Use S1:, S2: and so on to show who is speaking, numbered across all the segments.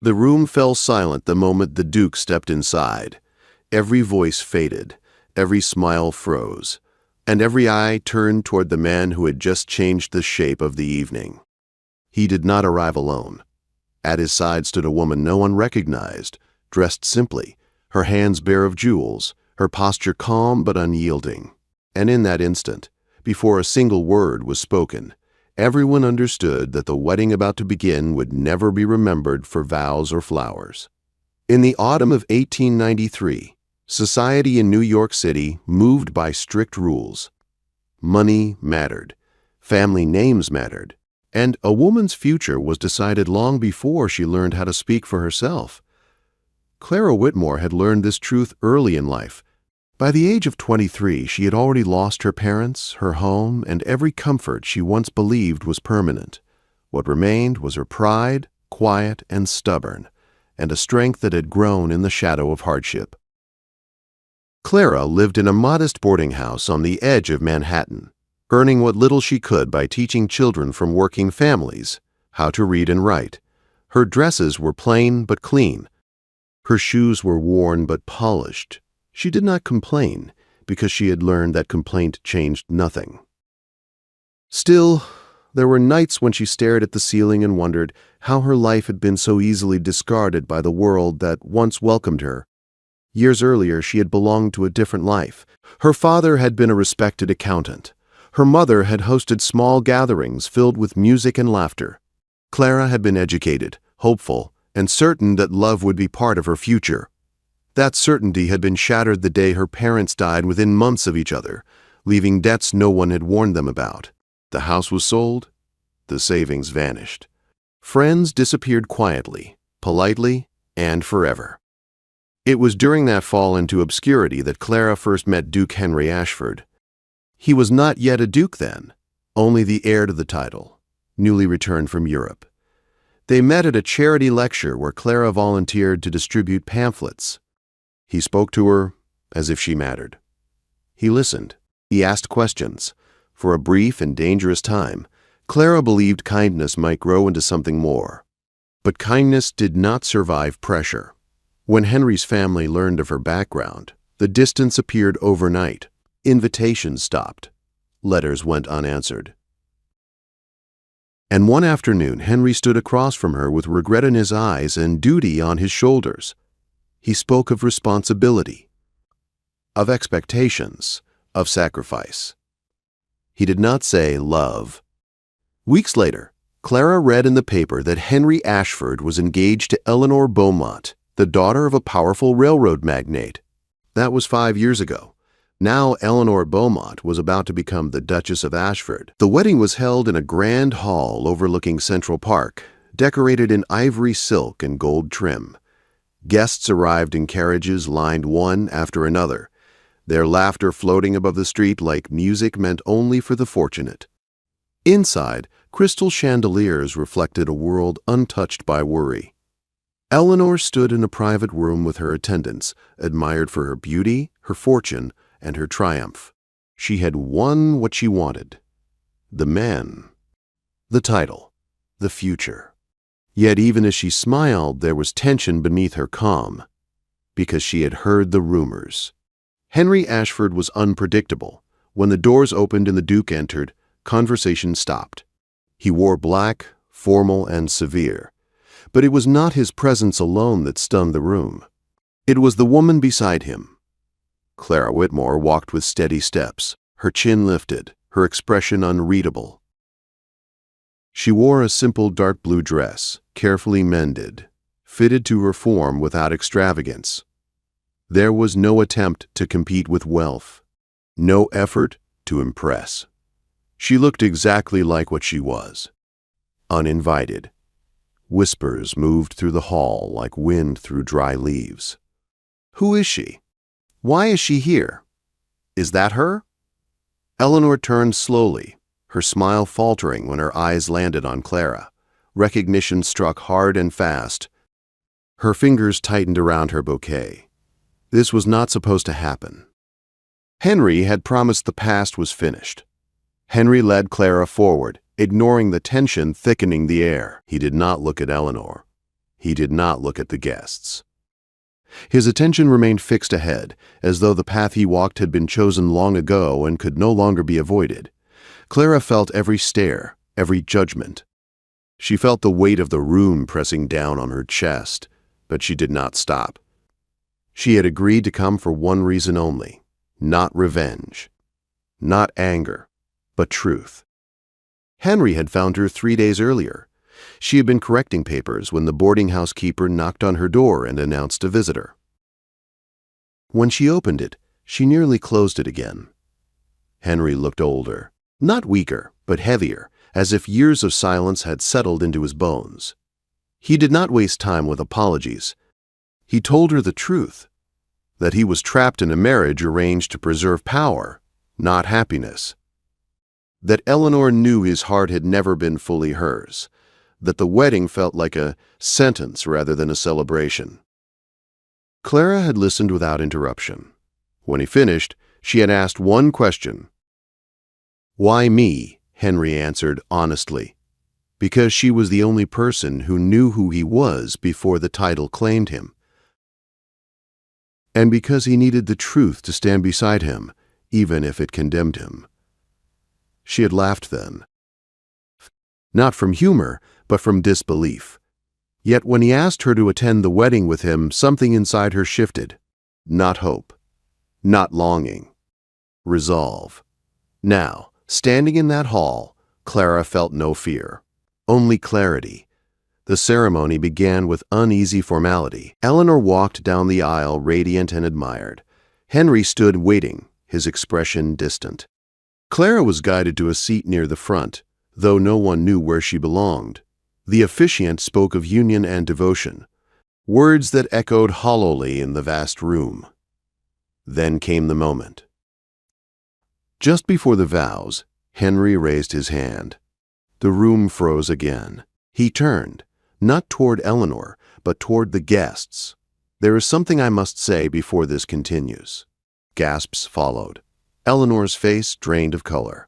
S1: The room fell silent the moment the Duke stepped inside. Every voice faded, every smile froze, and every eye turned toward the man who had just changed the shape of the evening. He did not arrive alone. At his side stood a woman no one recognized, dressed simply, her hands bare of jewels, her posture calm but unyielding. And in that instant, before a single word was spoken, everyone understood that the wedding about to begin would never be remembered for vows or flowers. In the autumn of 1893, society in New York City moved by strict rules. Money mattered, family names mattered, and a woman's future was decided long before she learned how to speak for herself. Clara Whitmore had learned this truth early in life. By the age of 23, she had already lost her parents, her home, and every comfort she once believed was permanent. What remained was her pride, quiet and stubborn, and a strength that had grown in the shadow of hardship. Clara lived in a modest boarding house on the edge of Manhattan, earning what little she could by teaching children from working families how to read and write. Her dresses were plain but clean. Her shoes were worn but polished. She did not complain, because she had learned that complaint changed nothing. Still, there were nights when she stared at the ceiling and wondered how her life had been so easily discarded by the world that once welcomed her. Years earlier, she had belonged to a different life. Her father had been a respected accountant. Her mother had hosted small gatherings filled with music and laughter. Clara had been educated, hopeful, and certain that love would be part of her future. That certainty had been shattered the day her parents died within months of each other, leaving debts no one had warned them about. The house was sold. The savings vanished. Friends disappeared quietly, politely, and forever. It was during that fall into obscurity that Clara first met Duke Henry Ashford. He was not yet a duke then, only the heir to the title, newly returned from Europe. They met at a charity lecture where Clara volunteered to distribute pamphlets. He spoke to her as if she mattered. He listened. He asked questions. For a brief and dangerous time, Clara believed kindness might grow into something more. But kindness did not survive pressure. When Henry's family learned of her background, the distance appeared overnight. Invitations stopped. Letters went unanswered. And one afternoon, Henry stood across from her with regret in his eyes and duty on his shoulders. He spoke of responsibility, of expectations, of sacrifice. He did not say love. Weeks later, Clara read in the paper that Henry Ashford was engaged to Eleanor Beaumont, the daughter of a powerful railroad magnate. That was 5 years ago. Now Eleanor Beaumont was about to become the Duchess of Ashford. The wedding was held in a grand hall overlooking Central Park, decorated in ivory silk and gold trim. Guests arrived in carriages lined one after another, their laughter floating above the street like music meant only for the fortunate. Inside, crystal chandeliers reflected a world untouched by worry. Eleanor stood in a private room with her attendants, admired for her beauty, her fortune, and her triumph. She had won what she wanted. The man, the title, the future. Yet even as she smiled, there was tension beneath her calm, because she had heard the rumors. Henry Ashford was unpredictable. When the doors opened and the Duke entered, conversation stopped. He wore black, formal and severe. But it was not his presence alone that stunned the room. It was the woman beside him. Clara Whitmore walked with steady steps, her chin lifted, her expression unreadable. She wore a simple dark blue dress, carefully mended, fitted to her form without extravagance. There was no attempt to compete with wealth, no effort to impress. She looked exactly like what she was, uninvited. Whispers moved through the hall like wind through dry leaves. Who is she? Why is she here? Is that her? Eleanor turned slowly, her smile faltering when her eyes landed on Clara. Recognition struck hard and fast. Her fingers tightened around her bouquet. This was not supposed to happen. Henry had promised the past was finished. Henry led Clara forward, ignoring the tension thickening the air. He did not look at Eleanor. He did not look at the guests. His attention remained fixed ahead, as though the path he walked had been chosen long ago and could no longer be avoided. Clara felt every stare, every judgment. She felt the weight of the room pressing down on her chest, but she did not stop. She had agreed to come for one reason only, not revenge, not anger, but truth. Henry had found her 3 days earlier. She had been correcting papers when the boarding house keeper knocked on her door and announced a visitor. When she opened it, she nearly closed it again. Henry looked older, not weaker, but heavier, as if years of silence had settled into his bones. He did not waste time with apologies. He told her the truth, that he was trapped in a marriage arranged to preserve power, not happiness. That Eleanor knew his heart had never been fully hers, that the wedding felt like a sentence rather than a celebration. Clara had listened without interruption. When he finished, she had asked one question. "Why me?" Henry answered honestly. Because she was the only person who knew who he was before the title claimed him. And because he needed the truth to stand beside him, even if it condemned him. She had laughed then. Not from humor, but from disbelief. Yet when he asked her to attend the wedding with him, something inside her shifted. Not hope. Not longing. Resolve. Now, standing in that hall, Clara felt no fear. Only clarity. The ceremony began with uneasy formality. Eleanor walked down the aisle, radiant and admired. Henry stood waiting, his expression distant. Clara was guided to a seat near the front, though no one knew where she belonged. The officiant spoke of union and devotion, words that echoed hollowly in the vast room. Then came the moment. Just before the vows, Henry raised his hand. The room froze again. He turned, not toward Eleanor, but toward the guests. "There is something I must say before this continues." Gasps followed. Eleanor's face drained of color.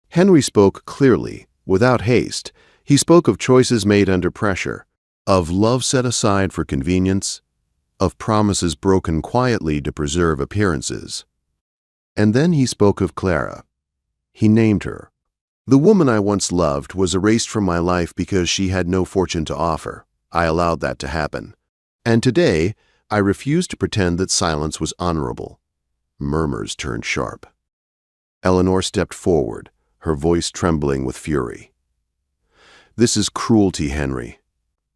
S1: Henry spoke clearly, without haste. He spoke of choices made under pressure, of love set aside for convenience, of promises broken quietly to preserve appearances. And then he spoke of Clara. He named her. "The woman I once loved was erased from my life because she had no fortune to offer. I allowed that to happen. And today, I refuse to pretend that silence was honorable." Murmurs turned sharp. Eleanor stepped forward, her voice trembling with fury. "This is cruelty, Henry.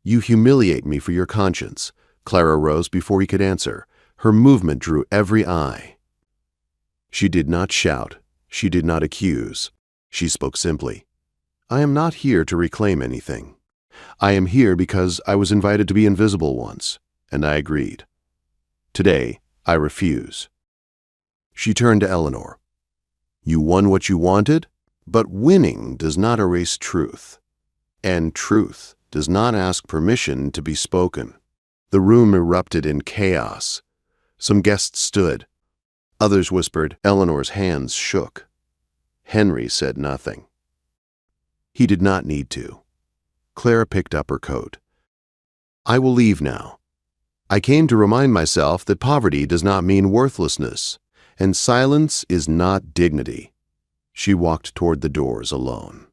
S1: You humiliate me for your conscience." Clara rose before he could answer. Her movement drew every eye. She did not shout. She did not accuse. She spoke simply. "I am not here to reclaim anything. I am here because I was invited to be invisible once, and I agreed. Today, I refuse." She turned to Eleanor. "You won what you wanted, but winning does not erase truth. And truth does not ask permission to be spoken." The room erupted in chaos. Some guests stood. Others whispered. Eleanor's hands shook. Henry said nothing. He did not need to. Clara picked up her coat. "I will leave now. I came to remind myself that poverty does not mean worthlessness, and silence is not dignity." She walked toward the doors alone.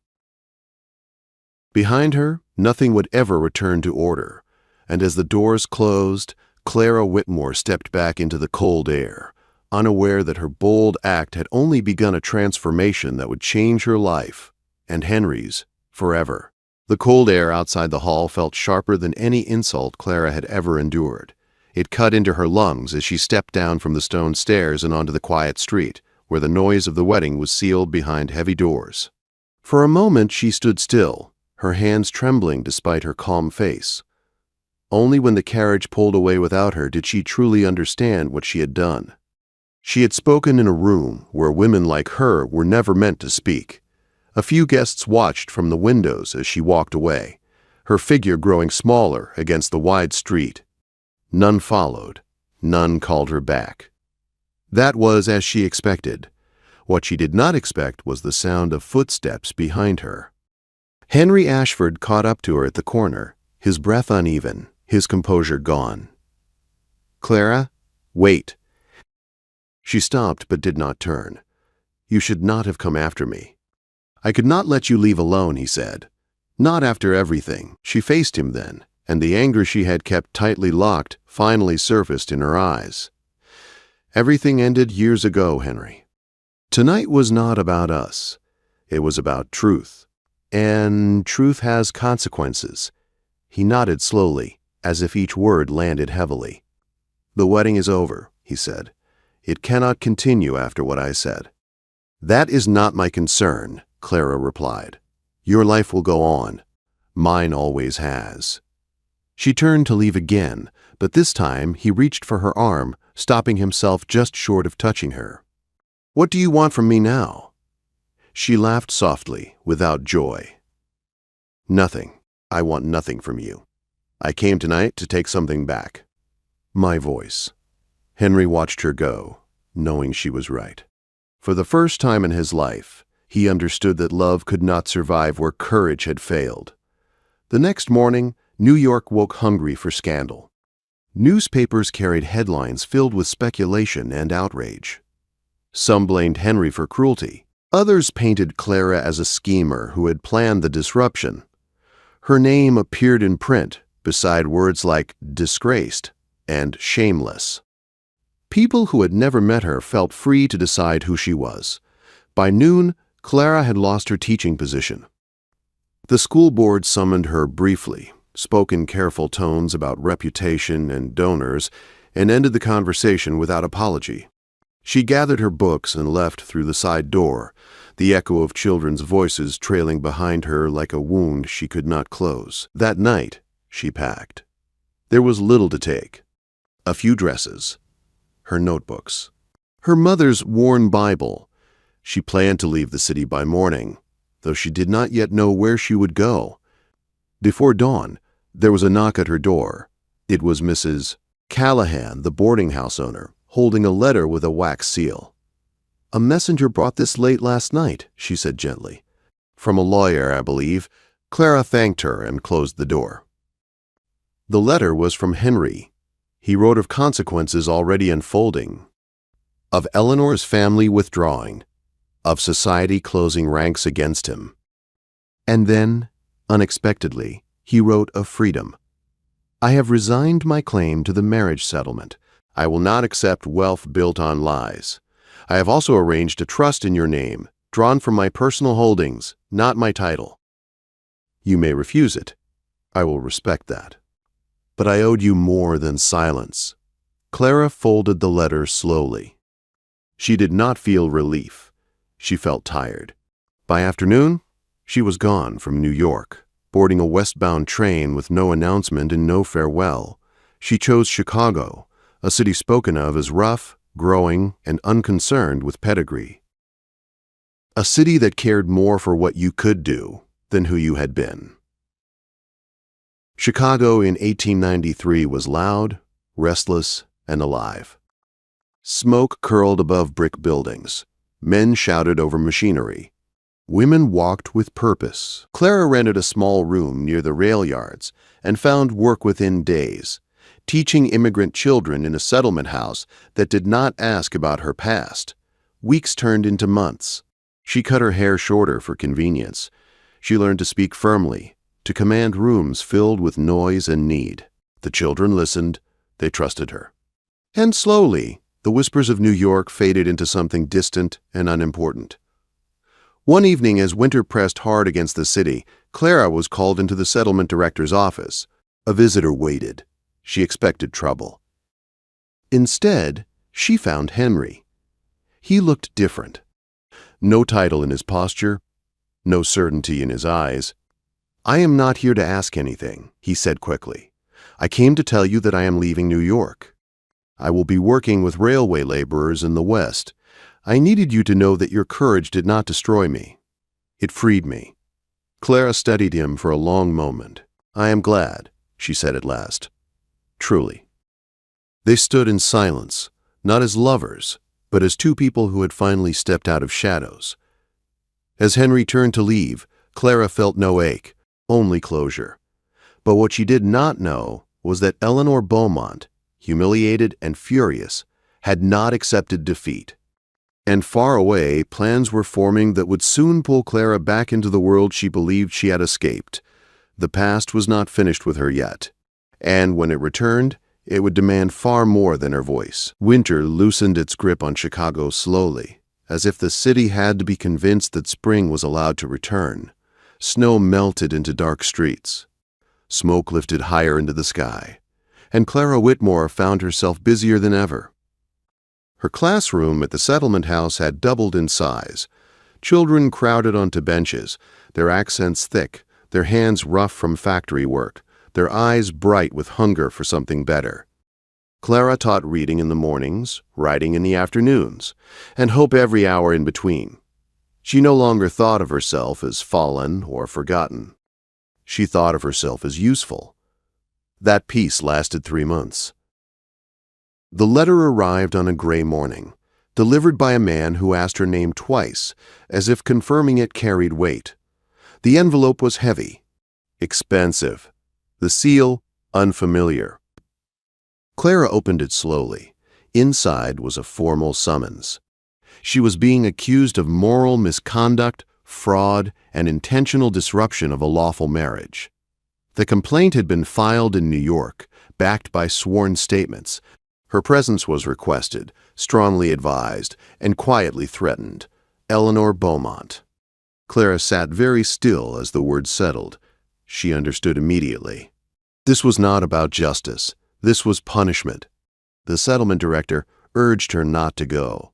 S1: Behind her, nothing would ever return to order, and as the doors closed, Clara Whitmore stepped back into the cold air, unaware that her bold act had only begun a transformation that would change her life, and Henry's, forever. The cold air outside the hall felt sharper than any insult Clara had ever endured. It cut into her lungs as she stepped down from the stone stairs and onto the quiet street, where the noise of the wedding was sealed behind heavy doors. For a moment she stood still, her hands trembling despite her calm face. Only when the carriage pulled away without her did she truly understand what she had done. She had spoken in a room where women like her were never meant to speak. A few guests watched from the windows as she walked away, her figure growing smaller against the wide street. None followed. None called her back. That was as she expected. What she did not expect was the sound of footsteps behind her. Henry Ashford caught up to her at the corner, his breath uneven, his composure gone. "Clara, wait." She stopped but did not turn. "You should not have come after me." "I could not let you leave alone," he said. "Not after everything." She faced him then, and the anger she had kept tightly locked finally surfaced in her eyes. "Everything ended years ago, Henry. Tonight was not about us. It was about truth. And truth has consequences." He nodded slowly, as if each word landed heavily. "The wedding is over," he said. "It cannot continue after what I said." "That is not my concern," Clara replied. "Your life will go on. Mine always has." She turned to leave again, but this time he reached for her arm, stopping himself just short of touching her. "What do you want from me now?" She laughed softly, without joy. "Nothing. I want nothing from you. I came tonight to take something back. My voice." Henry watched her go, knowing she was right. For the first time in his life, he understood that love could not survive where courage had failed. The next morning, New York woke hungry for scandal. Newspapers carried headlines filled with speculation and outrage. Some blamed Henry for cruelty. Others painted Clara as a schemer who had planned the disruption. Her name appeared in print beside words like disgraced and shameless. People who had never met her felt free to decide who she was. By noon, Clara had lost her teaching position. The school board summoned her briefly, spoke in careful tones about reputation and donors, and ended the conversation without apology. She gathered her books and left through the side door, the echo of children's voices trailing behind her like a wound she could not close. That night, she packed. There was little to take. A few dresses, her notebooks, her mother's worn Bible. She planned to leave the city by morning, though she did not yet know where she would go. Before dawn, there was a knock at her door. It was Mrs. Callahan, the boarding house owner, holding a letter with a wax seal. "A messenger brought this late last night," she said gently. "From a lawyer, I believe." Clara thanked her and closed the door. The letter was from Henry. He wrote of consequences already unfolding, of Eleanor's family withdrawing, of society closing ranks against him. And then, unexpectedly, he wrote of freedom. "I have resigned my claim to the marriage settlement. I will not accept wealth built on lies. I have also arranged a trust in your name, drawn from my personal holdings, not my title. You may refuse it. I will respect that. But I owed you more than silence." Clara folded the letter slowly. She did not feel relief. She felt tired. By afternoon, she was gone from New York, boarding a westbound train with no announcement and no farewell. She chose Chicago, a city spoken of as rough, growing, and unconcerned with pedigree. A city that cared more for what you could do than who you had been. Chicago in 1893 was loud, restless, and alive. Smoke curled above brick buildings. Men shouted over machinery. Women walked with purpose. Clara rented a small room near the rail yards and found work within days, teaching immigrant children in a settlement house that did not ask about her past. Weeks turned into months. She cut her hair shorter for convenience. She learned to speak firmly, to command rooms filled with noise and need. The children listened. They trusted her. And slowly, the whispers of New York faded into something distant and unimportant. One evening, as winter pressed hard against the city, Clara was called into the settlement director's office. A visitor waited. She expected trouble. Instead, she found Henry. He looked different. No title in his posture, no certainty in his eyes. "I am not here to ask anything," he said quickly. "I came to tell you that I am leaving New York. I will be working with railway laborers in the West. I needed you to know that your courage did not destroy me. It freed me." Clara studied him for a long moment. "I am glad," she said at last. "Truly." They stood in silence, not as lovers, but as two people who had finally stepped out of shadows. As Henry turned to leave, Clara felt no ache, only closure. But what she did not know was that Eleanor Beaumont, humiliated and furious, had not accepted defeat. And far away, plans were forming that would soon pull Clara back into the world she believed she had escaped. The past was not finished with her yet, and when it returned, it would demand far more than her voice. Winter loosened its grip on Chicago slowly, as if the city had to be convinced that spring was allowed to return. Snow melted into dark streets. Smoke lifted higher into the sky, and Clara Whitmore found herself busier than ever. Her classroom at the settlement house had doubled in size. Children crowded onto benches, their accents thick, their hands rough from factory work, their eyes bright with hunger for something better. Clara taught reading in the mornings, writing in the afternoons, and hope every hour in between. She no longer thought of herself as fallen or forgotten. She thought of herself as useful. That peace lasted 3 months. The letter arrived on a gray morning, delivered by a man who asked her name twice, as if confirming it carried weight. The envelope was heavy, expensive, the seal unfamiliar. Clara opened it slowly. Inside was a formal summons. She was being accused of moral misconduct, fraud, and intentional disruption of a lawful marriage. The complaint had been filed in New York, backed by sworn statements. Her presence was requested, strongly advised, and quietly threatened. Eleanor Beaumont. Clara sat very still as the words settled. She understood immediately. This was not about justice. This was punishment. The settlement director urged her not to go.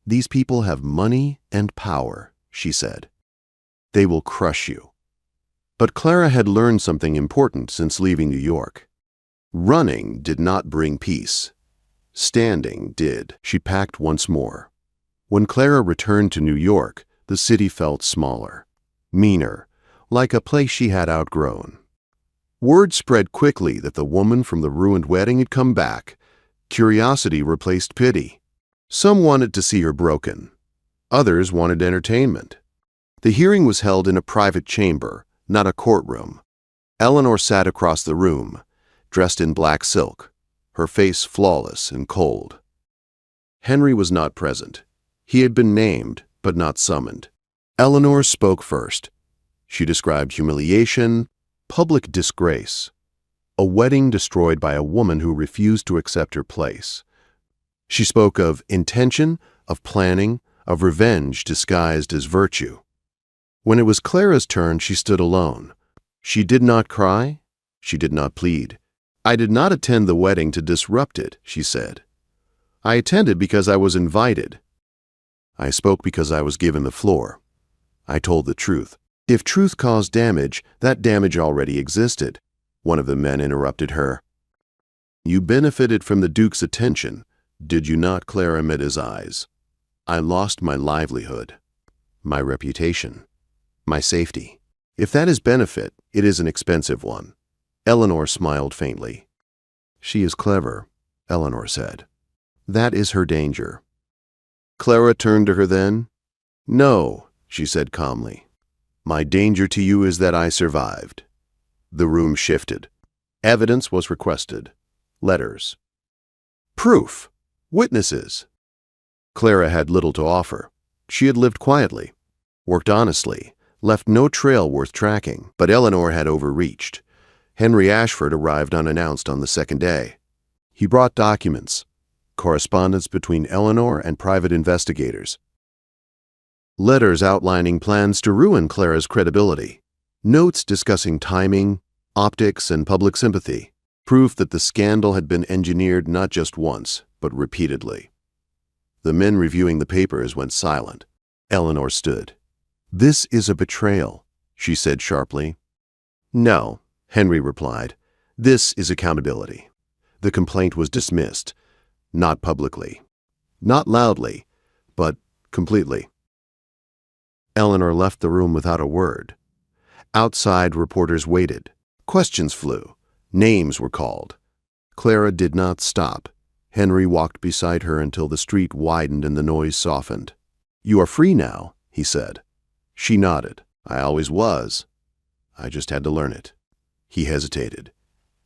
S1: "These people have money and power," she said. "They will crush you." But Clara had learned something important since leaving New York. Running did not bring peace. Standing did. She packed once more. When Clara returned to New York, the city felt smaller, meaner, like a place she had outgrown. Word spread quickly that the woman from the ruined wedding had come back. Curiosity replaced pity. Some wanted to see her broken. Others wanted entertainment. The hearing was held in a private chamber, not a courtroom. Eleanor sat across the room, dressed in black silk, her face flawless and cold. Henry was not present. He had been named, but not summoned. Eleanor spoke first. She described humiliation, public disgrace, a wedding destroyed by a woman who refused to accept her place. She spoke of intention, of planning, of revenge disguised as virtue. When it was Clara's turn, she stood alone. She did not cry. She did not plead. "I did not attend the wedding to disrupt it," she said. "I attended because I was invited. I spoke because I was given the floor. I told the truth. If truth caused damage, that damage already existed." One of the men interrupted her. "You benefited from the Duke's attention, did you not?" Clara met his eyes. "I lost my livelihood, my reputation, my safety. If that is benefit, it is an expensive one." Eleanor smiled faintly. "She is clever," Eleanor said. "That is her danger." Clara turned to her then. "No," she said calmly. "My danger to you is that I survived." The room shifted. Evidence was requested. Letters. Proof. Witnesses. Clara had little to offer. She had lived quietly, worked honestly, left no trail worth tracking, but Eleanor had overreached. Henry Ashford arrived unannounced on the second day. He brought documents, correspondence between Eleanor and private investigators. Letters outlining plans to ruin Clara's credibility. Notes discussing timing, optics, and public sympathy. Proof that the scandal had been engineered not just once, but repeatedly. The men reviewing the papers went silent. Eleanor stood. "This is a betrayal," she said sharply. "No," Henry replied. "This is accountability." The complaint was dismissed. Not publicly. Not loudly, but completely. Eleanor left the room without a word. Outside, reporters waited. Questions flew. Names were called. Clara did not stop. Henry walked beside her until the street widened and the noise softened. "You are free now," he said. She nodded. "I always was. I just had to learn it." He hesitated.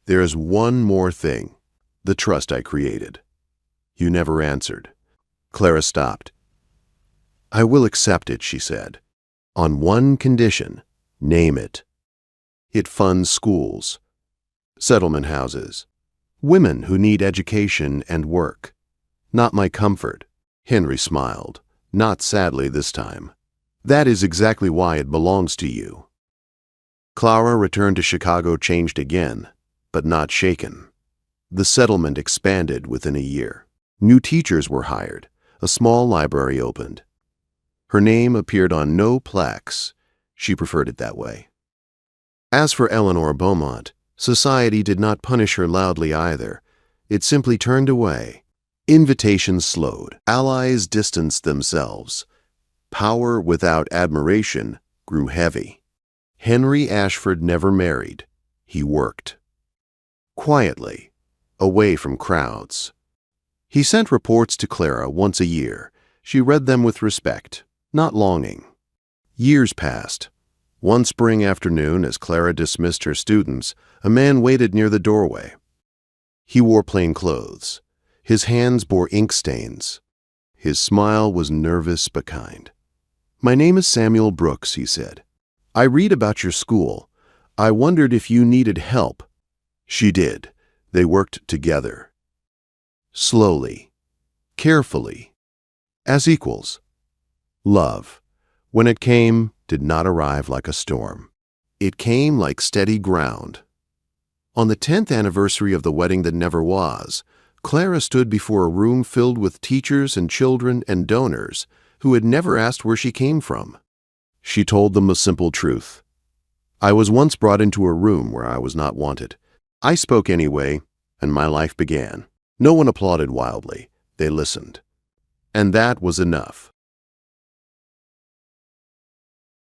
S1: There's one more thing, the trust I created. You never answered. Clara stopped. I will accept it, she said. On one condition. Name it. It funds schools, settlement houses, women who need education and work. Not my comfort. Henry smiled, not sadly this time. That is exactly why it belongs to you. Clara returned to Chicago changed again, but not shaken. The settlement expanded within a year. New teachers were hired. A small library opened. Her name appeared on no plaques. She preferred it that way. As for Eleanor Beaumont, society did not punish her loudly either. It simply turned away. Invitations slowed. Allies distanced themselves. Power without admiration grew heavy. Henry Ashford never married. He worked. Quietly, away from crowds. He sent reports to Clara once a year. She read them with respect, not longing. Years passed. One spring afternoon, as Clara dismissed her students, a man waited near the doorway. He wore plain clothes. His hands bore ink stains. His smile was nervous but kind. "My name is Samuel Brooks," he said. "I read about your school. I wondered if you needed help." She did. They worked together. Slowly, carefully, as equals. Love, when it came, did not arrive like a storm. It came like steady ground. On the 10th anniversary of the wedding that never was, Clara stood before a room filled with teachers and children and donors who had never asked where she came from. She told them a simple truth. I was once brought into a room where I was not wanted. I spoke anyway, and my life began. No one applauded wildly. They listened. And that was enough.